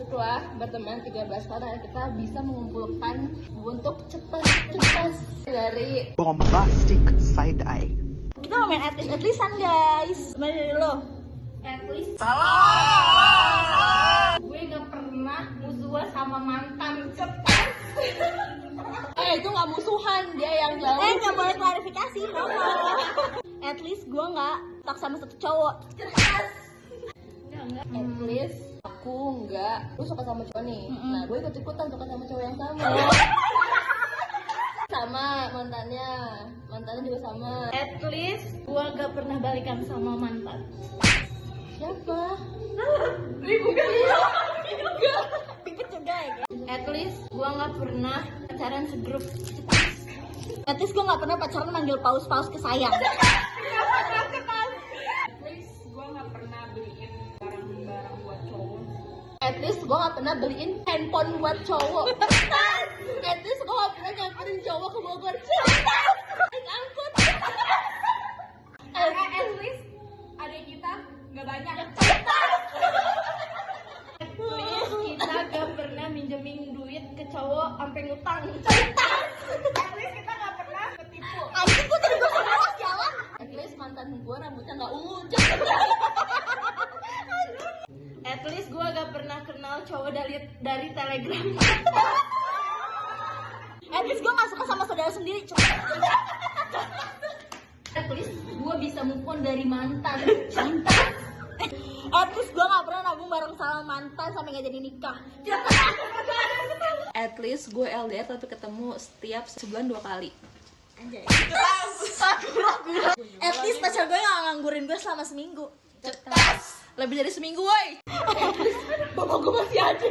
setelah berteman 13 tahun kita bisa mengumpulkan untuk cepat dari bombastic side eye. Kita mau main at-least-an guys. Mana dari lo? at-least. Salah. Gue gak pernah musuhan sama mantan. Cepat. Itu gak musuhan, dia yang jauh. Gak boleh klarifikasi, at least gue gak tak sama satu cowok. Cerdas. Enggak. At least aku enggak. Lu suka sama cowok nih. Nah, gue ikut-ikutan suka sama cowok yang sama. Sama mantannya juga sama. At least gue gak pernah balikan sama mantan. Siapa? Pipit juga ya. At least gue nggak pernah pacaran segrup. At least gue gak pernah pacaran manggil paus-paus ke saya. At least gue nggak pernah beliin barang-barang buat cowok. At least gue nggak pernah beliin handphone buat cowok. At least gue nggak pernah nyamperin cowok ke Bogor. Naik angkut. At least adik kita nggak banyak. At least kita gak pernah minjemin duit ke cowok sampai ngutang. At least kita gak pernah ketipu. Anjing gue tadi gue keluar jalan. At least mantan gue rambutnya gak ungu. At least gue gak pernah kenal cowok dari Telegram. At least gue gak suka sama saudara sendiri. Cuma At least gue bisa move on dari mantan. at least gue gak pernah nabung bareng sama mantan sampai gak jadi nikah. At least gue LDR tapi ketemu setiap sebulan 2 kali. Anjay. At least pacar gue gak nganggurin gue selama seminggu. Lebih dari seminggu, woi. Bapak gue masih ada.